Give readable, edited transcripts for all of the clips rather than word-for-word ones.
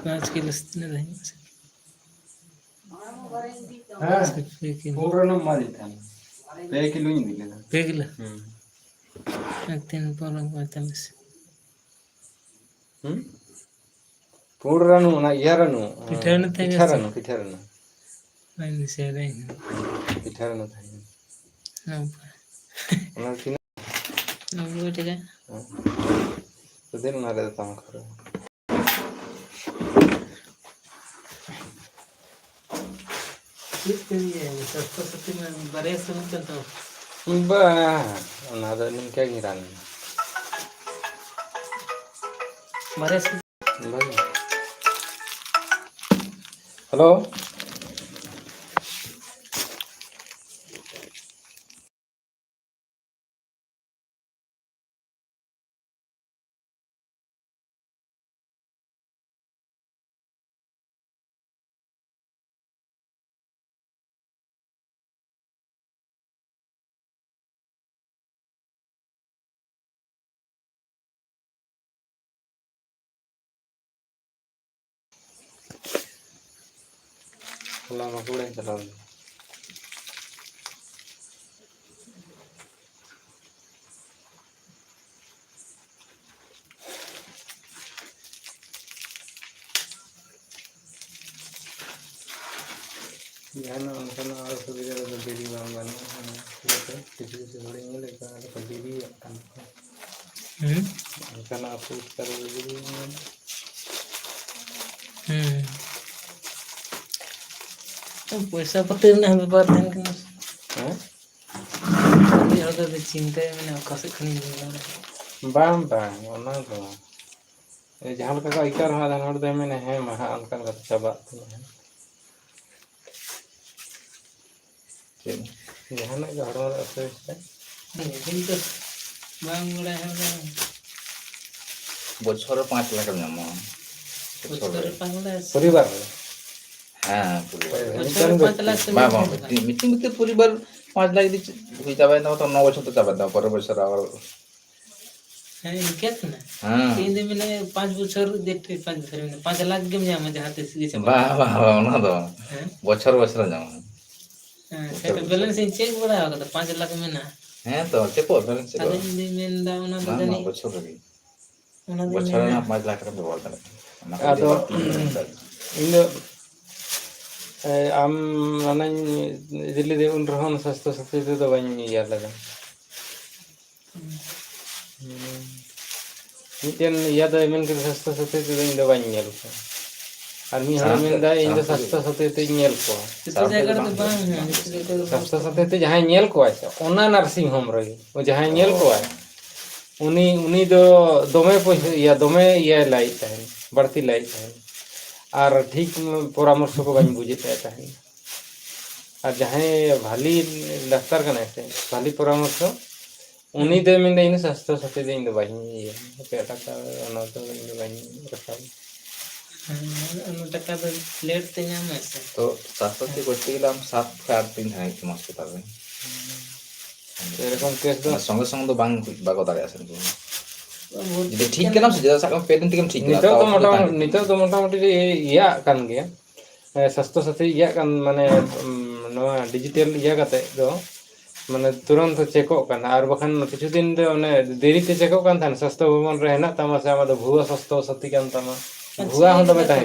5 kilo से नहीं पूरा ना मारी था 2 किलो ही निकलेगा 2 किलो 3 पोरंग 45 पूरा ना यारनु पिठारनु पिठारनु नहीं से नहीं पिठारनु था ना वो ठीक है तो दिन ना रहता हूँ खरा किस करिए सस्ता सस्ती में बड़े से मत तो ना तो नहीं क्या गिरान बड़े से हेलो हेलो मैं कूड़े चला ना उनका ना और सभी जगह तो डेली बांग बना किसी बड़े नहीं लेकर तो डेली उनका ना अफसोस कर पैसा पत्र ना व्यापार ध्यान करना ये होता है चिंता है मैंने कैसे खनी बांग बांग ना तो जहाँ का इकार हाँ धान हर दे मैंने है महा अंकल का चबा जहाँ ना जो हड़वा अफसोस है नहीं तो बांग बड़ा है বছরে 5 লাখ নামা परिवार হ্যাঁ পরিবার बचोर 5 लाख से বাবা মিটিং তে পরিবার 5 লাখ দিচ্ছে হই যাবে না তো 9 বছর তো যাবে না পরের বছর আবার है कितना হ্যাঁ 3 दिन में 5 বছর দেখতে 5 বছর में 5 लाख के में हम जहां से বাহ বাহ না তো বছর বছর যাও সেটা ব্যালেন্স চেক বড়া হবে তো 5 লাখ में ना হ্যাঁ তো চেক ব্যালেন্স চেক আগে যদি মেন দাও না তো জানি বছর রে ওনা বছর না 5 লাখ টাকা ব্যবহার করে atau ini am nanang jadi dia unrohon sasto sasto itu tuh banyak ya lagi mungkin ya tuh emang kita sasto sasto itu tuh ini banyak ya lupa army harusnya dah ini sasto sasto itu nyel ko sasto sasto itu jangan nyel ko aja ona nursing home lagi oh jangan nyel ko aja uni do dome ya dome ya lain kan बढ़ती लाई और ठीक परामर्श को बन बुझे है और जहाँ भाली डाक्तर का नहीं भाली परामर्श उन्हीं दे में इन सस्ता सस्ते दिन दो भाई ये पेटा का ना तो इन भाई रखा टका तो लेट ते नाम ऐसे तो सस्ता से कोई हम 7 से 8 दिन है कि हॉस्पिटल में এরকম কেস তো সঙ্গে সঙ্গে তো বাগো দাঁড়িয়ে আছেন jadi ঠিক কেন সেটা সাকম পেটেন থেকে ঠিক না নিতেও তো মোটামুটি ইয়া কান গিয়া স্বাস্থ্য সাথী ইয়া কান মানে নয়া ডিজিটাল ইয়া কাতে তো মানে তুরন্ত চেকঅপ কান আর বখান কিছু দিন রে মানে দেরিতে চেকঅপ কান থান স্বাস্থ্য ভবন রে হেনা তামা সে আমাদের ভুয়া স্বাস্থ্য সাথী কান তামা ভুয়া হন তবে তাই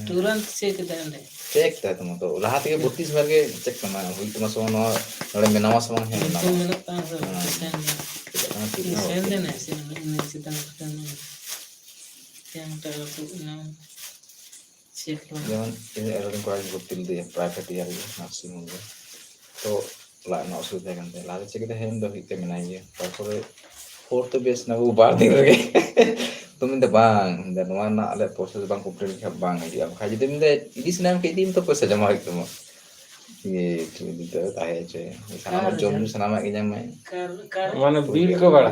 तुरंत चेक देन रे चेक ता तुम तो लाहा থেকে 32 बार के चेक करना हुई तुम सो नोड़े मेनावा समान है ना मिनट ता सेन देना से सितन क्या मतलब नाम चेक যেমন এরকম করে ভর্তি দিয়ে প্রাইভেট ইয়ার নার্সিং হোম তো লা না অসুবিধা কেন লা চেক দে হেন দো হিতে মেনাই তারপরে फोर्थ बेस ना वो बार दिन लगे तुम इंदे बांग इंदे नवाना आले प्रोसेस बांग कंप्लीट के बांग आइडिया खाली तुम इंदे इस नाम के टीम तो पैसा जमा है तुम ये तुम इंदे ताहे छे सामान जॉब सनामा के जम में माने बिल को बढ़ा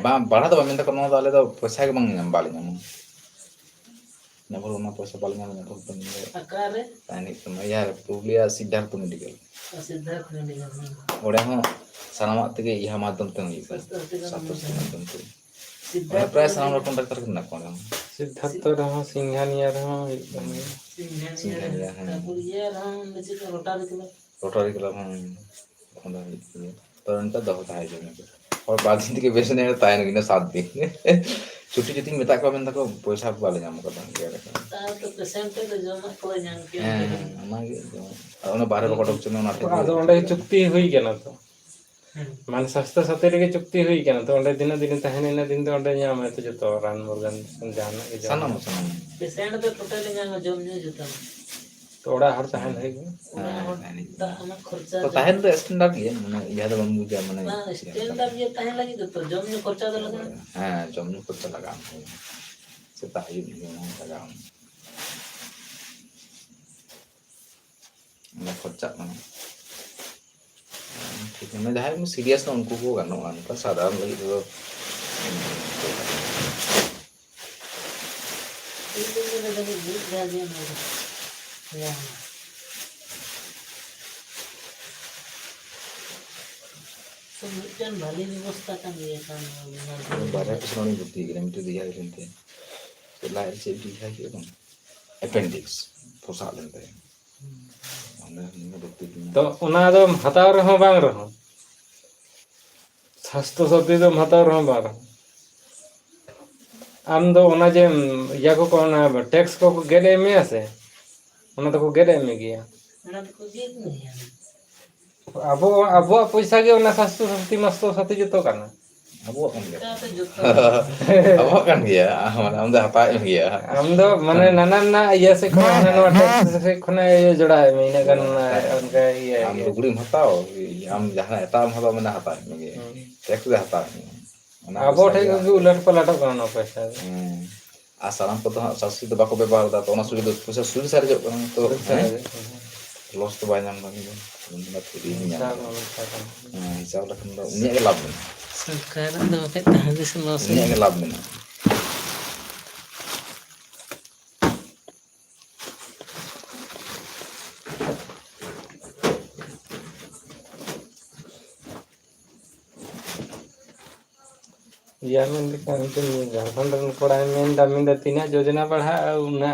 ना बढ़ा तो मैं तो करना वाले तो पैसा के बांग जम बाले जम ना बोलो ना पैसा बाले जम ना तो तुम अकारे तानी तुम यार पुलिया सिद्धार्थ मेडिकल ओडे हो सानामा तके इहा माध्यम ते हुई सातो माध्यम ते प्राय सानामा कॉन्ट्रैक्टर के ना कोन सिद्धार्थ रहो सिंघानिया रहो सिंघानिया तारपर ये रहा बेचे रोटारी club रोटारी club onda itu ternyata dah tahu aja nih और बाद दिन के बेचने में तायन गिने 7 दिन छुट्टी छुट्टी में ताको में ताको पैसा वाले जाम करता है क्या करता तो पेशेंट तो जमा को जान के है ना ये और उन्हें बाहर बकड़ चुने ना आदो ओंडे चुक्ति हुई केना तो मान स्वास्थ्य साथी रे चुक्ति हुई केना तो ओंडे दिन दिन तहने ना दिन तो ओंडे ᱧᱟᱢ तो जतो रान मुर्गन जाना के सनम सनम पेशेंट तो टोटल ᱧᱟᱢ जम ᱧᱩ जतो तो ओड़ा हर तहन है ता हम खर्चा तो ताहन तो स्टैंडर्ड ये माने यह तो बन बुझा माने ना स्टैंडर्ड ये ताहन लगी तो जम ᱧᱩ खर्चा तो लगा हां जम ᱧᱩ खर्चा लगा से ताही नहीं लगा ना खर्चा माने ठीक है मैं जहाँ में सीरियस ना उनको को करना होगा उनका साधारण लगी तो itu juga dari juga dia ya kemudian Bali व्यवस्था kan dia kan बारह किलोमीटर बुद्धि किलोमीटर दिया है लेते हैं तो लाइट से भी है कि एकदम अपेंडिक्स फंसा लेते हैं तो उना दो हताव रहो बांग रहो स्वास्थ्य साथी दो हताव रहो बांग रहो आम दो उना जे या को कोना टैक्स को गेले में से उना तो को गेले में गया ना तो dia नहीं अब अब पैसा के उना स्वास्थ्य साथी मस्तो साथी जतो करना अब kan dia kita तो जुता अब kan dia mana हम dah apa dia हम दो माने नाना ना ये से को ना नो टैक्स से कोना ये जोड़ा है महीने का उनका ये हम लुगड़ी में हताओ हम जहाँ हता हम हता मैंने हता है टैक्स दे हता अब उठे को उलट पलट करना पैसा asalan ko to saksi to bako bebar da to na suri do pusa suri sar jo to los to banyak banget na tiri nya hisab la kan do nya ke lab sekarang dah pakai tahan semua nya ke lab na या में दिखाने तो झारखंड पढ़ाई में दामिंदा तीन योजना पढ़ा उना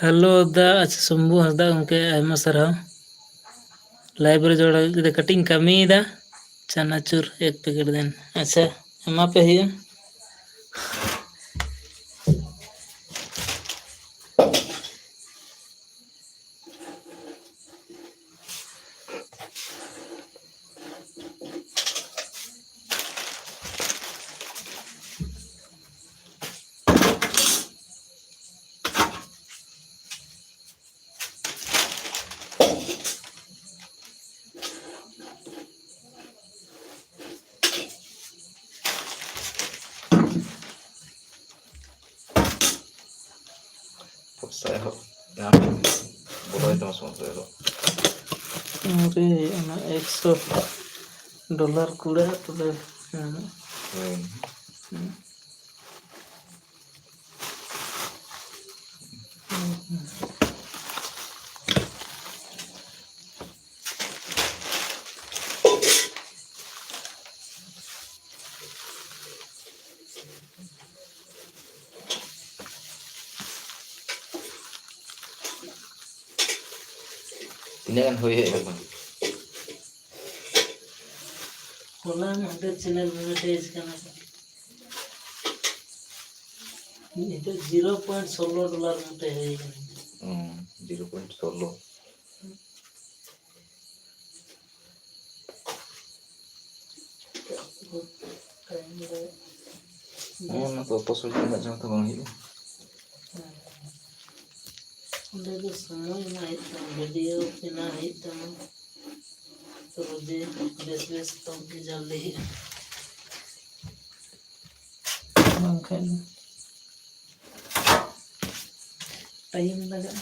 hello दा अच्छा शंभू हंसदा गमके आयमा सारहाव लाइव रे जोड़ा लगे कटिंग कमी दा चनाचूर एक पैकेट देन अच्छा एमा पे ही Saya yang boleh itu masuk saya. अरे ना $100 कूड़ा तो Ini kan hui kan bang. बोला हमारे चैनल में तेज करना ये तो $0.16 मोटे है 0.16. Nah, tu apa sulit nggak jangan tu bang ini. उन्हें तो समय में इतना वीडियो बिना इतना तो मुझे बेस तो की जल्दी टाइम लगा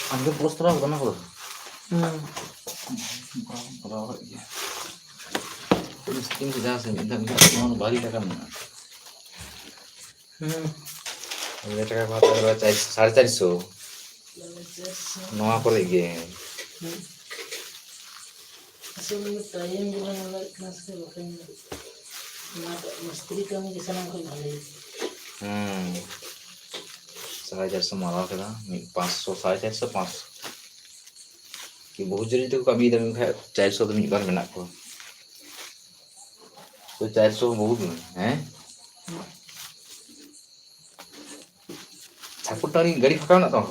Ambil poster apa kan aku? Berapa ya? Mesti kita minta mau balik kan? Ini cakap apa? Baca 450. Noa apa lagi? असल में टाइम जो है ना क्लास के वक्त मस्ती कम किसान को भले 450 मारा के ना 500 450 500 कि बहुत जल्दी तो कमी दम है 400 तो मिल बार में ना को तो 400 बहुत है छापुट टारी गाड़ी फटा ना तो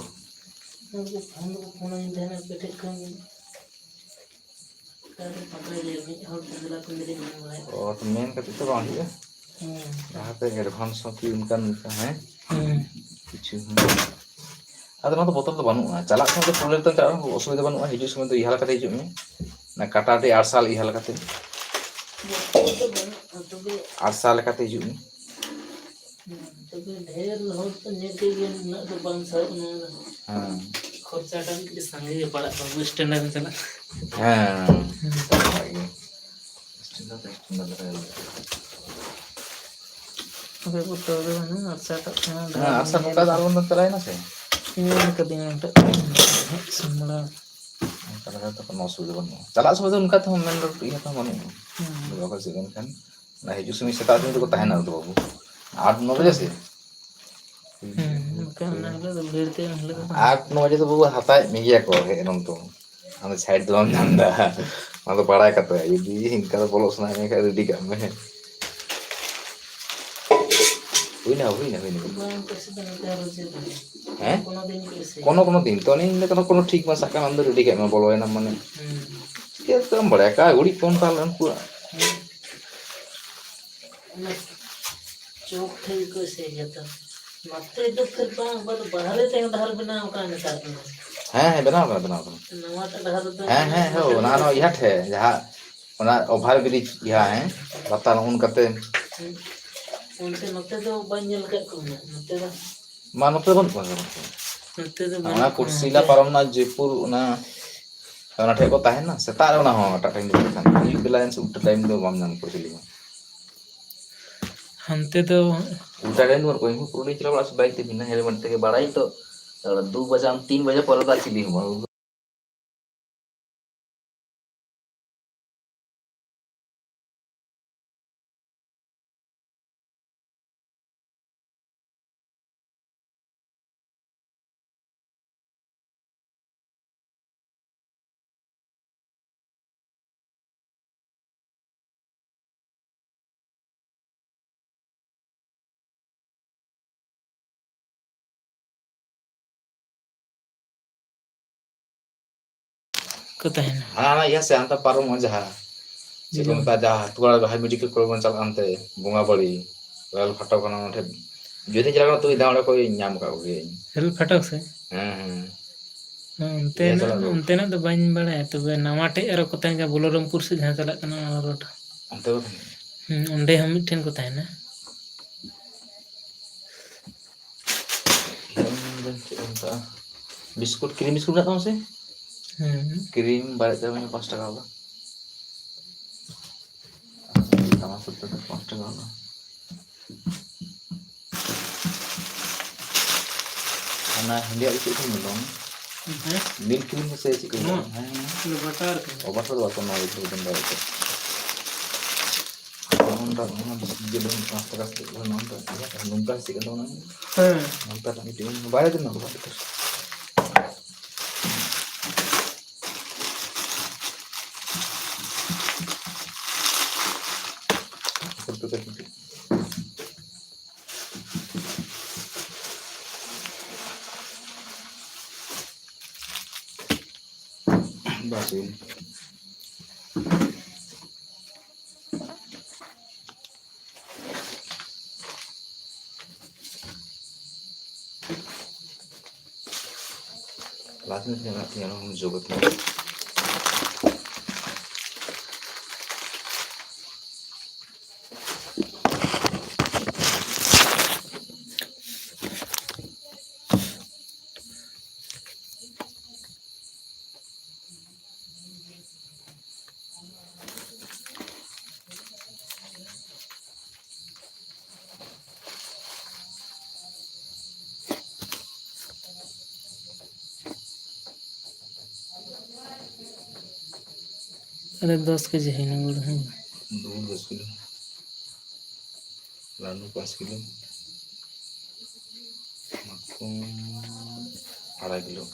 उनको फोन इंटरनेट पे टेक कर पकड़ ले और पंद्रह पंद्रह मिनट में और तो मेन का तो बांध है यहाँ पे एडवांस की उनका है कुछ ada nanti botol tuh banu calak sama tuh problem tuh calak usumi tuh banu hijau sama tuh ihal kata hijau nih nah kata di arsal ihal kata arsal kata hijau nih tapi ढेर लोग तो नेटे के ना तो बंसा ना खर्चा डाल के संगे पड़ा तो स्टैंडर्ड में चला ओके वो तो ना अच्छा का दाल बंद कराए ना से ini kedinginan tak semula kalau kata kan masuk juga nih calak sebetulnya uनका तो मेन रोड iya तो मनु बाबा से kan nah hijau semi setat itu को tahan itu babu 8-9 बजे से kan nangla तो भीड़ ते नangla 8-9 बजे तो बाबू हाता मिया को है नंतो हमें साइड दो नंदा मतलब बड़ा कतो है ये इनका तो बोलो सुना है का रेडी कर में हुई ना हैं कोनो दिन तो नहीं ने कोनो ठीक में सका हम रेडी के में बोलो ना माने ये तो हम बड़ा का उड़ी कौन ताल उनको चौक थे को से जाता मत तो फिर बाहर ते धार बना का ने साथ हैं बना नवा ता धार हैं हो ना नो यहट है जहां ओभार ब्रिज यहाँ है लातार उन करते उनते नोते दो बाñ ñel kat ko नोते दो मा नोते बन को नोते दो ना कुर्सीला पारम ना जयपुर ना ना ठे को ताहे ना सेता रे ना हो टाइम दो खान यू बेलांस उल्टा टाइम दो बाम नाम को चली हमते तो उल्टा टाइम दो कोई पुरुली चला बड़ा बाइक ते बिना हेलमेट ते बड़ाई तो 2 बजे 3 बजे पर दा चली हुआ को तहन हाँ या से अंत पारो मजा से को मता जा तुड़ा भाई मेडिकल को मन चल अंते बुंगा बड़ी लाल फटो कोना उठे যদি চলা তো ইদা कोई नाम का हो गई रेल फटक से हां उनते ना तो बाñ बड़ा तो नवा टे और को तहन का बुलोरमपुर से जहां चला कना रोड अंते उंडे हम मिठन को तहन बिस्कुट क्रीम बिस्कुट ना से क्रीम बारे में 5 টাকা होगा तमा कुछ तो 5 টাকা होगा ना हिंदी वाली चीज में लोग मिल्क क्रीम से चिकन है बटर ओवर तो बात ना इधर उधर बात नॉन जो लोग 5 টাকা से नॉन का चिकन तो ना नॉन का मीटिंग बारे दिन ना बात Basin. Latin yang menjogot अरे 10 केजी है ना गुड़ है 10 किलो लालू 5 किलो माको 2.5 किलो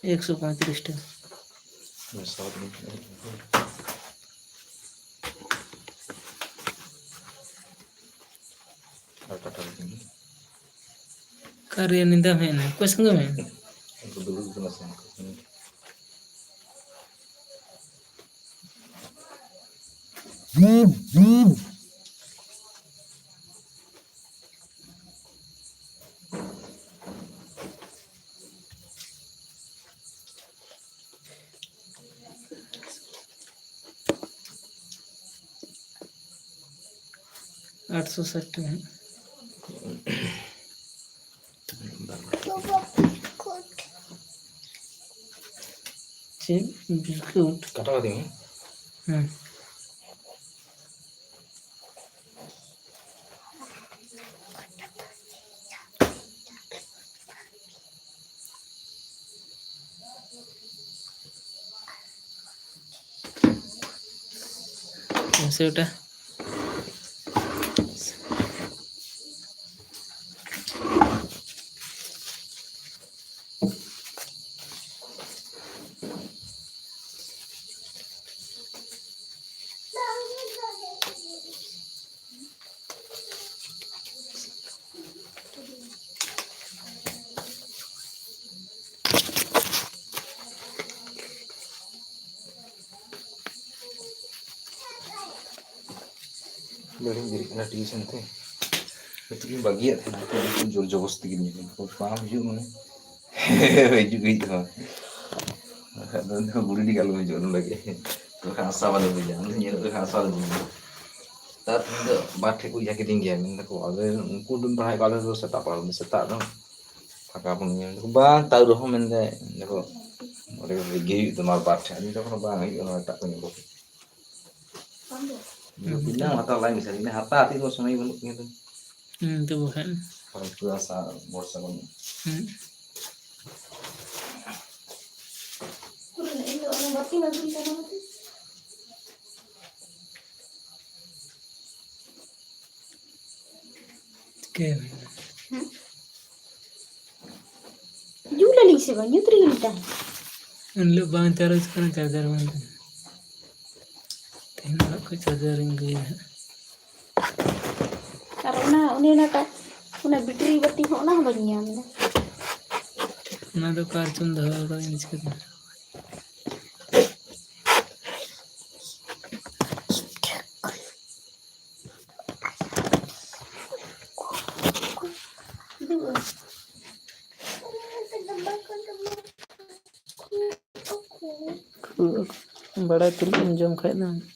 135 টাকা। साउथ में और कटल दिन Karya ninda main है कुछ संग में उनको दूर दूर से आठ सौ 60 टाका है। बिस्कुट कटा दी हाँ ऐसे उठा बड़ी मेरी कला ट्यूशन थे itu yang bagian itu jual jobos tinggi ni paham juga mana juga itu ada guru di kalau jual lagi tu khasa wala bujan ni tu khasa wala bujan tat itu batik ku ya tinggi ni aku ada aku dun pernah kalau tu setak kalau setak tu pakai punya aku bang tahu roh mende aku mereka pergi itu mal batik ni tu kalau bang itu orang tak punya buku bilang atau lain misalnya hati itu semua itu gitu itu bukan kalau puasa borsa kan के Jula ling sih bang, nyutri kita. उन लोग बांध charge करना charger बांध तीन लाख को charger इंगली है Karena ini nak, una bateri bati ho na banyak mana. ना तो कार चुन दवा का इंच के बड़ा तुम जम खाए ना